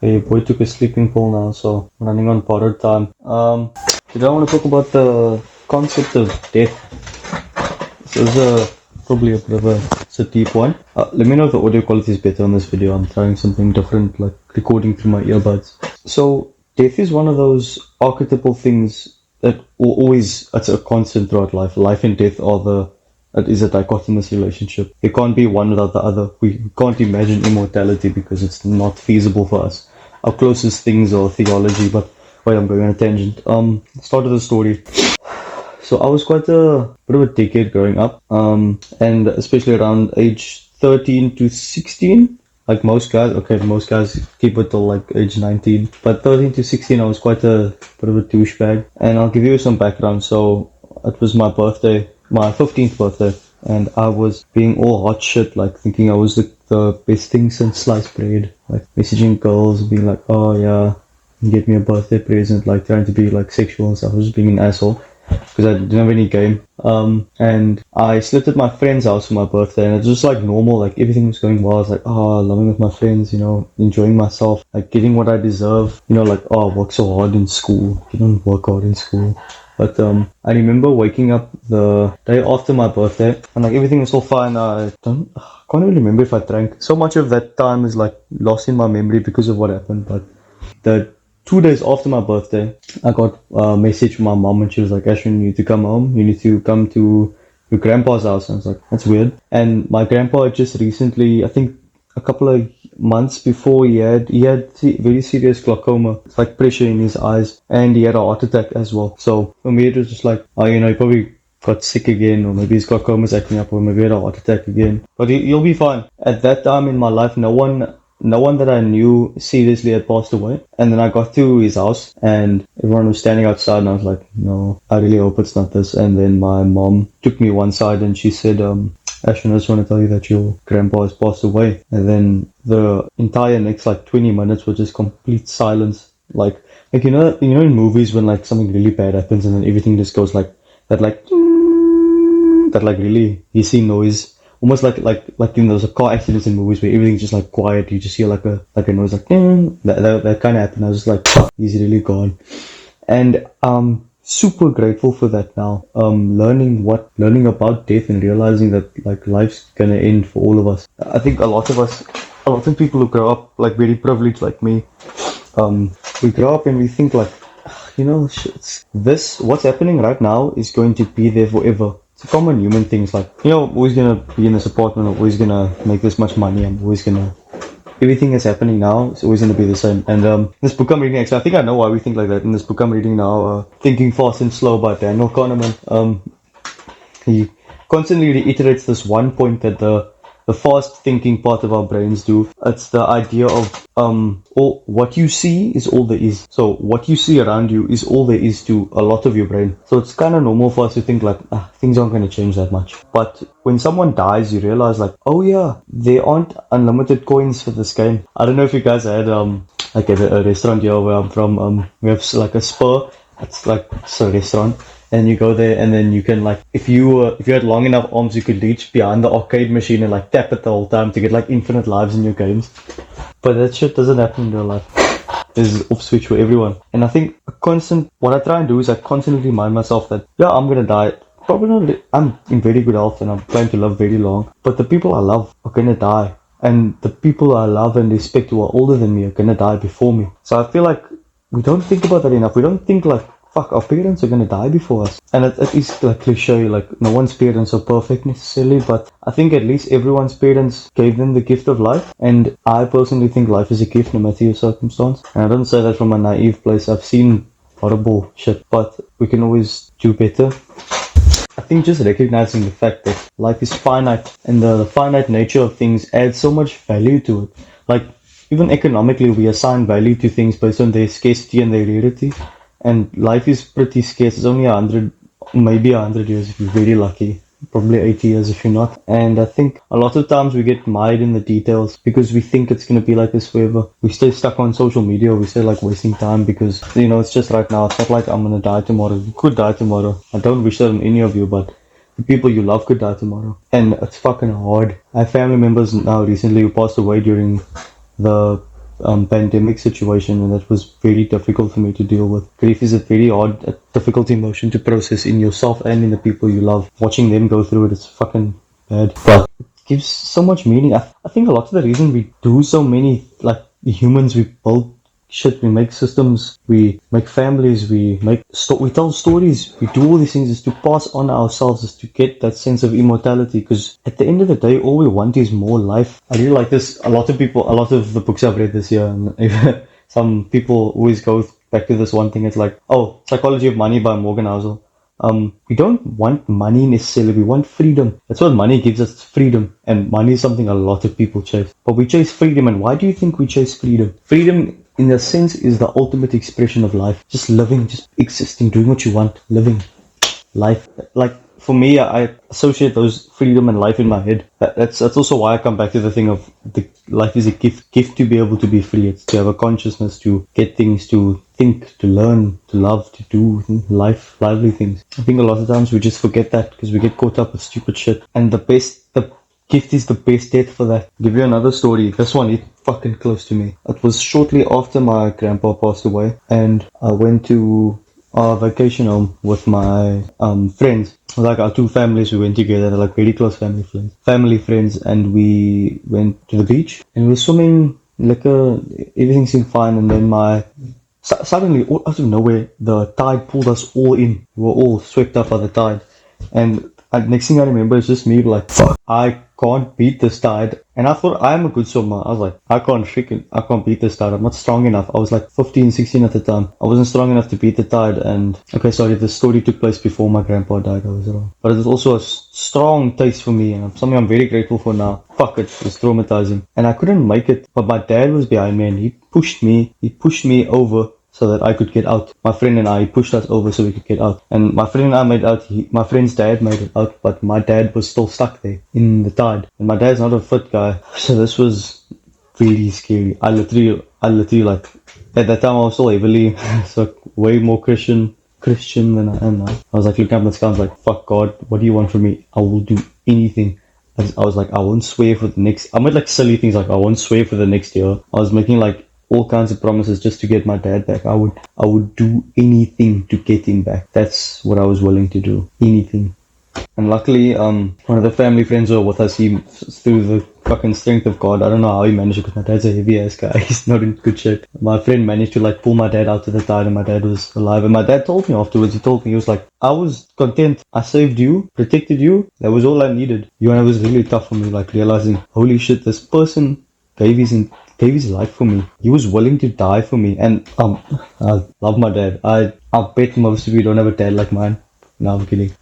Hey, boy took a sleeping pill now, so I'm running on borrowed time. Today I want to talk about the concept of death. This is probably a bit of it's a deep one. Let me know if the audio quality is better on this video. I'm trying something different, like recording through my earbuds. So, death is one of those archetypal things that will always, it's a constant throughout life. Life and death it is a dichotomous relationship. There can't be one without the other. We can't imagine immortality because it's not feasible for us. Our closest things are theology, but wait, I'm going on a tangent. Start of the story. So I was quite a bit of a dickhead growing up, and especially around age 13 to 16. Like most guys, okay, most guys keep it till like age 19, but 13 to 16, I was quite a bit of a douchebag. And I'll give you some background. So it was my birthday, my 15th birthday, and I was being all hot shit, like thinking I was the best thing since sliced bread, like messaging girls, being like, oh yeah, get me a birthday present, like trying to be like sexual and stuff. I was just being an asshole because I didn't have any game. And I slept at my friend's house for my birthday, and it was just like normal, like everything was going well. I was like, oh, loving with my friends, enjoying myself, like getting what I deserve, like, oh, I work so hard in school. You don't work hard in school. But I remember waking up the day after my birthday, and like everything was all fine. Can't really remember if I drank. So much of that time is like lost in my memory because of what happened. But the 2 days after my birthday, I got a message from my mom, and she was like, Ashwin, you need to come home. You need to come to your grandpa's house. And I was like, that's weird. And my grandpa had just recently, I think a couple of months before, he had very serious glaucoma. It's like pressure in his eyes, and he had a heart attack as well. So for me, it was just like, oh, he probably got sick again, or maybe his glaucoma's acting up, or maybe he had a heart attack again. But he'll be fine. At that time in my life, no one that I knew seriously had passed away. And then I got to his house, and everyone was standing outside, and I was like, no, I really hope it's not this. And then my mom took me one side, and she said, Ashwin, I just want to tell you that your grandpa has passed away. And then the entire next like 20 minutes was just complete silence. Like in movies when like something really bad happens, and then everything just goes like that, like that, like really hissing noise. Almost like there's a car accidents in movies where everything's just like quiet. You just hear like a noise, like that kind of happened. I was just like, fuck, he's really gone. And super grateful for that now. Learning about death and realizing that like life's gonna end for all of us. I think a lot of people who grow up like very privileged like me, we grow up and we think like, what's happening right now is going to be there forever. It's a common human thing. It's like, I'm always gonna be in this apartment, I'm always gonna make this much money, everything that's happening now is always gonna be the same. And this book I'm reading, actually, I think I know why we think like that. In this book I'm reading now, Thinking Fast and Slow by Daniel Kahneman, he constantly reiterates this one point that the fast thinking part of our brains do. It's the idea of all what you see is all there is. So what you see around you is all there is to a lot of your brain. So it's kind of normal for us to think like, things aren't going to change that much. But when someone dies, you realize like, oh yeah, there aren't unlimited coins for this game. I don't know if you guys had like at a restaurant here where I'm from, we have like a Spur. It's a restaurant, and you go there, and then you can like, if you had long enough arms, you could reach behind the arcade machine and like tap it the whole time to get like infinite lives in your games. But that shit doesn't happen in real life. There's off switch for everyone. And I think what I try and do is I constantly remind myself that yeah, I'm gonna die. Probably not. I'm in very good health and I'm planning to live very long. But the people I love are gonna die, and the people I love and respect who are older than me are gonna die before me. So I feel like we don't think about that enough. We don't think like, fuck, our parents are gonna die before us. And it is like cliche, like no one's parents are perfect necessarily, but I think at least everyone's parents gave them the gift of life. And I personally think life is a gift no matter your circumstance. And I don't say that from a naive place. I've seen horrible shit, but we can always do better. I think just recognizing the fact that life is finite, and the finite nature of things adds so much value to it. Like, even economically, we assign value to things based on their scarcity and their rarity. And life is pretty scarce. It's only 100 years if you're very lucky. Probably 80 years if you're not. And I think a lot of times we get mired in the details because we think it's going to be like this forever. We stay stuck on social media. We stay like wasting time because, it's just right now. It's not like I'm going to die tomorrow. You could die tomorrow. I don't wish that on any of you, but the people you love could die tomorrow. And it's fucking hard. I have family members now recently who passed away during the pandemic situation, and that was very difficult for me to deal with. Grief is a very hard, difficult emotion to process in yourself and in the people you love. Watching them go through it, it's fucking bad. But it gives so much meaning. I think a lot of the reason we do so many, like humans, we build shit, we make systems, we make families, we tell stories, we do all these things is to pass on ourselves, is to get that sense of immortality, because at the end of the day all we want is more life. I really like this. A lot of the books I've read this year, and some people always go back to this one thing. It's like, oh, Psychology of Money by Morgan Housel. We don't want money necessarily, we want freedom. That's what money gives us, freedom. And money is something a lot of people chase. But we chase freedom, and why do you think we chase freedom? Freedom, in a sense, is the ultimate expression of life. Just living, just existing, doing what you want, living life. Like, for me, I associate those freedom and life in my head. That's also why I come back to the thing of life is a gift to be able to be free. It's to have a consciousness, to get things, to think, to learn, to love, to do lively things. I think a lot of times we just forget that because we get caught up with stupid shit. And the gift is the best death for that. I'll give you another story. This one hit fucking close to me. It was shortly after my grandpa passed away, and I went to our vacation home with my friends. Like our two families, we went together, like very close family friends, and we went to the beach and we were swimming. Like everything seemed fine, and then suddenly, out of nowhere, the tide pulled us all in. We were all swept up by the tide, and next thing I remember is just me like, fuck, I can't beat this tide. And I thought, I'm a good swimmer. I was like, I can't beat this tide. I'm not strong enough. I was like 15, 16 at the time. I wasn't strong enough to beat the tide. And okay, sorry, the story took place before my grandpa died. I was wrong. But it was also a strong taste for me, and something I'm very grateful for now. Fuck it, it was traumatizing. And I couldn't make it, but my dad was behind me and he pushed me over so that I could get out. My friend and I pushed us over so we could get out. And my friend and I made out. My friend's dad made it out, but my dad was still stuck there in the tide. And my dad's not a fit guy, so this was really scary. I literally like, at that time I was still heavily, so way more Christian than I am now. I was like looking up at the sky, I was like, fuck God, what do you want from me? I will do anything. I was like, I won't swear for the next, I made like silly things like, I won't swear for the next year. I was making like all kinds of promises just to get my dad back. I would do anything to get him back. That's what I was willing to do. Anything. And luckily, one of the family friends were with us. He, through the fucking strength of God, I don't know how he managed it, because my dad's a heavy ass guy. He's not in good shape. My friend managed to like pull my dad out to the tide, and my dad was alive. And my dad told me afterwards, he was like, I was content. I saved you, protected you. That was all I needed. And it was really tough for me, like realizing, holy shit, this person gave his life for me. He was willing to die for me. And I love my dad. I bet most of you don't have a dad like mine. No, I'm kidding.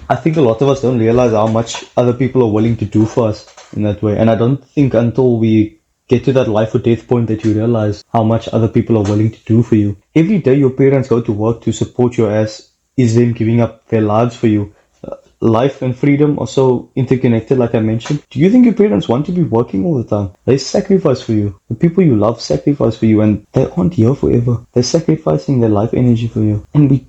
I think a lot of us don't realize how much other people are willing to do for us in that way. And I don't think until we get to that life or death point that you realize how much other people are willing to do for you. Every day your parents go to work to support your ass is them giving up their lives for you. Life and freedom are so interconnected, like I mentioned. Do you think your parents want to be working all the time? They sacrifice for you. The people you love sacrifice for you, and they aren't here forever. They're sacrificing their life energy for you. And we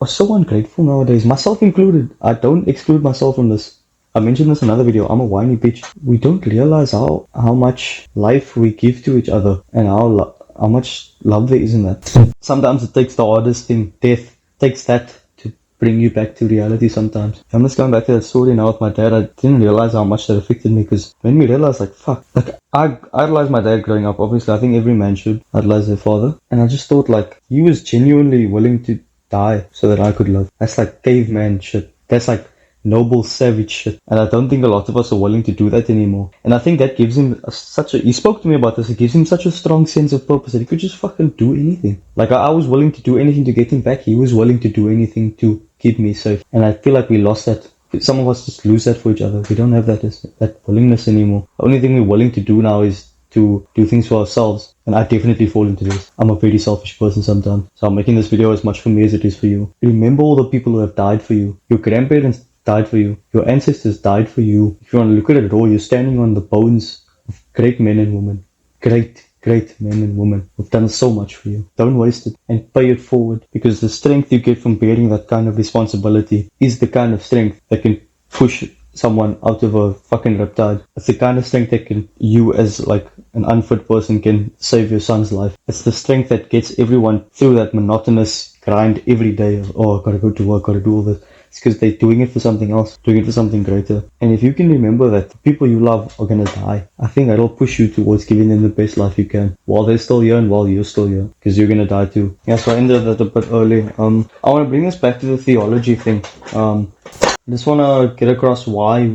are so ungrateful nowadays, myself included. I don't exclude myself from this. I mentioned this in another video. I'm a whiny bitch. We don't realize how much life we give to each other, and how much love there is in that. Sometimes it takes the hardest thing, death. Takes that to bring you back to reality sometimes. I'm just going back to that story now with my dad. I didn't realize how much that affected me, because when we realized, like, fuck, like, I idolized my dad growing up. Obviously, I think every man should idolize their father. And I just thought, like, he was genuinely willing to die so that I could live. That's like caveman shit. That's like noble savage shit. And I don't think a lot of us are willing to do that anymore. And I think that gives him he spoke to me about this, it gives him such a strong sense of purpose that he could just fucking do anything. Like, I was willing to do anything to get him back. He was willing to do anything to keep me safe. And I feel like we lost that. Some of us just lose that for each other. We don't have that willingness anymore. The only thing we're willing to do now is to do things for ourselves. And I definitely fall into this. I'm a very selfish person sometimes. So I'm making this video as much for me as it is for you. Remember all the people who have died for you. Your grandparents died for you. Your ancestors died for you. If you want to look at it raw, you're standing on the bones of great men and women. Great men and women who've done so much for you. Don't waste it and pay it forward, because the strength you get from bearing that kind of responsibility is the kind of strength that can push someone out of a fucking riptide. It's the kind of strength that you as like an unfit person can save your son's life. It's the strength that gets everyone through that monotonous grind every day of, oh, I gotta go to work, gotta do all this. It's because they're doing it for something else, doing it for something greater. And if you can remember that the people you love are gonna die, I think that'll push you towards giving them the best life you can while they're still here and while you're still here, because you're gonna die too. Yeah, so I ended that a bit early. I want to bring this back to the theology thing. I just want to get across why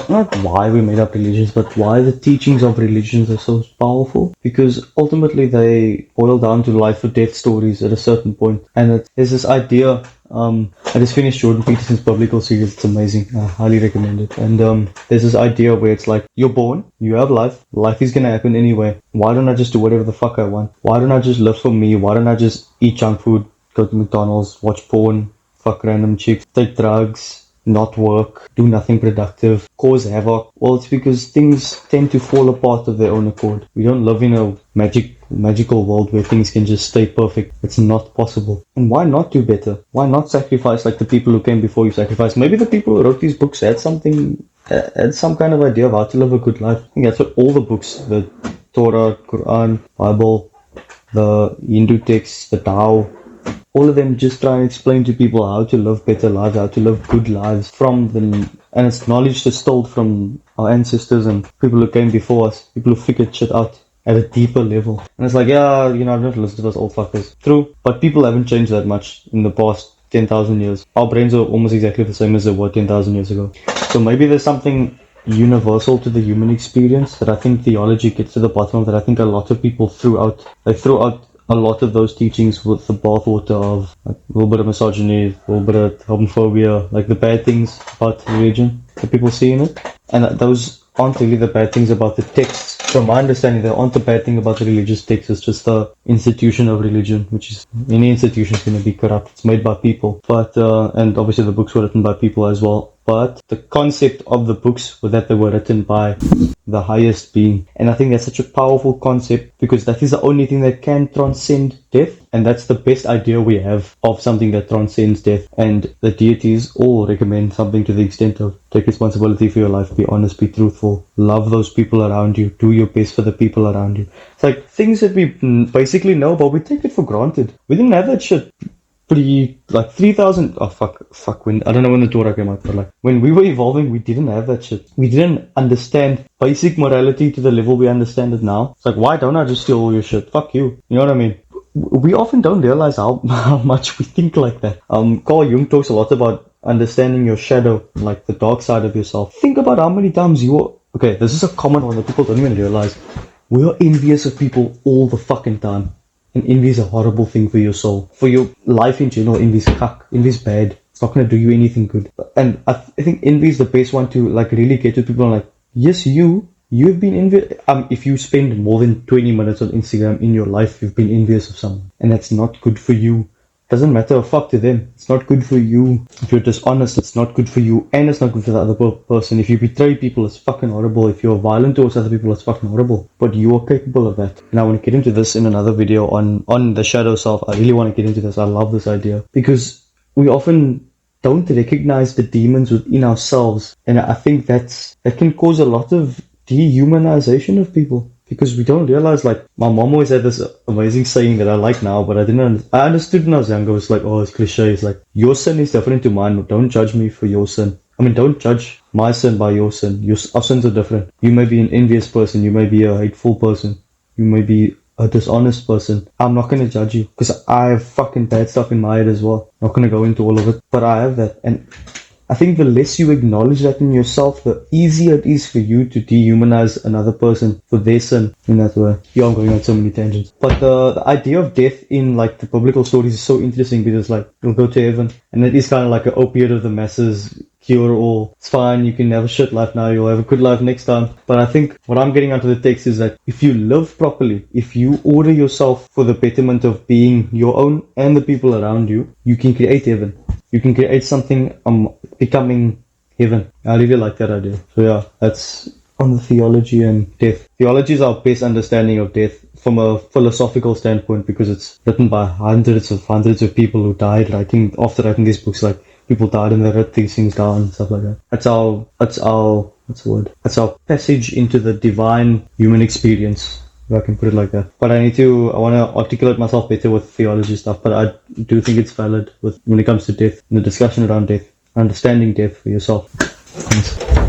not why we made up religions, but why the teachings of religions are so powerful. Because ultimately they boil down to life or death stories at a certain point. And there's this idea, I just finished Jordan Peterson's biblical series, it's amazing, I highly recommend it. And there's this idea where it's like, you're born, you have life is gonna happen anyway. Why don't I just do whatever the fuck I want? Why don't I just live for me? Why don't I just eat junk food, go to McDonald's, watch porn, fuck random chicks, take drugs, not work, do nothing productive, cause havoc? Well, it's because things tend to fall apart of their own accord. We don't live in a magical world where things can just stay perfect. It's not possible. And why not do better? Why not sacrifice like the people who came before you sacrificed? Maybe the people who wrote these books had some kind of idea of how to live a good life. I think that's what all the books, the Torah, Quran, Bible, the Hindu texts, the Tao, all of them just try and explain to people how to live better lives, how to live good lives and it's knowledge that's stole from our ancestors and people who came before us, people who figured shit out at a deeper level. And it's like, yeah, I've not listened to those old fuckers. True, but people haven't changed that much in the past 10,000 years. Our brains are almost exactly the same as they were 10,000 years ago. So maybe there's something universal to the human experience that I think theology gets to the bottom of, that I think a lot of people threw out a lot of those teachings with the bathwater of like, a little bit of misogyny, a little bit of homophobia, like the bad things about religion that people see in it. And those aren't really the bad things about the texts. From my understanding, they aren't the bad thing about the religious text. It's just the institution of religion, which is, any institution is going to be corrupt. It's made by people. But, and obviously the books were written by people as well. But the concept of the books was that they were written by the highest being. And I think that's such a powerful concept because that is the only thing that can transcend death. And that's the best idea we have of something that transcends death. And the deities all recommend something to the extent of take responsibility for your life, be honest, be truthful, love those people around you, do your best for the people around you. It's like things that we basically know, but we take it for granted. We didn't have that shit like 3,000, when, I don't know when the Torah came out, but like when we were evolving, we didn't have that shit. We didn't understand basic morality to the level we understand it now. It's like, why don't I just steal all your shit? Fuck you. You know what I mean? We often don't realize how much we think like that. Carl Jung talks a lot about understanding your shadow, like the dark side of yourself. Think about how many times okay, this is a common one that people don't even realize. We are envious of people all the fucking time. And envy is a horrible thing for your soul. For your life in general, envy is cuck. Envy is bad. It's not going to do you anything good. And I think envy is the best one to like really get to people like, yes, you've been envious. If you spend more than 20 minutes on Instagram in your life, you've been envious of someone. And that's not good for you. Doesn't matter a fuck to them. It's not good for you. If you're dishonest, it's not good for you. And it's not good for the other person. If you betray people, it's fucking horrible. If you're violent towards other people, it's fucking horrible. But you are capable of that. And I want to get into this in another video on the shadow self. I really want to get into this. I love this idea. Because we often don't recognize the demons within ourselves. And I think that can cause a lot of dehumanization of people. Because we don't realize, like, my mom always had this amazing saying that I like now, but I understood when I was younger. It's like, oh, it's cliche. It's like, your sin is different to mine. Don't judge me for your sin. I mean, don't judge my sin by your sin. Our sins are different. You may be an envious person. You may be a hateful person. You may be a dishonest person. I'm not going to judge you because I have fucking bad stuff in my head as well. I'm not going to go into all of it, but I have that. And I think the less you acknowledge that in yourself, the easier it is for you to dehumanize another person for their sin in that way. Yeah, I'm going on so many tangents. But the idea of death in like the biblical stories is so interesting because like you'll go to heaven and it is kind of like an opiate of the masses, cure all. It's fine, you can have a shit life now, you'll have a good life next time. But I think what I'm getting onto the text is that if you live properly, if you order yourself for the betterment of being your own and the people around you, you can create heaven. You can create something becoming heaven. I really like that idea. So yeah, that's on the theology and death. Theology is our best understanding of death from a philosophical standpoint because it's written by hundreds of people who died after writing these books. Like people died and they wrote these things down and stuff like that. That's our what's the word? That's our passage into the divine human experience, if I can put it like that. But I want to articulate myself better with theology stuff, but I do think it's valid when it comes to death, and the discussion around death, understanding death for yourself. Thanks.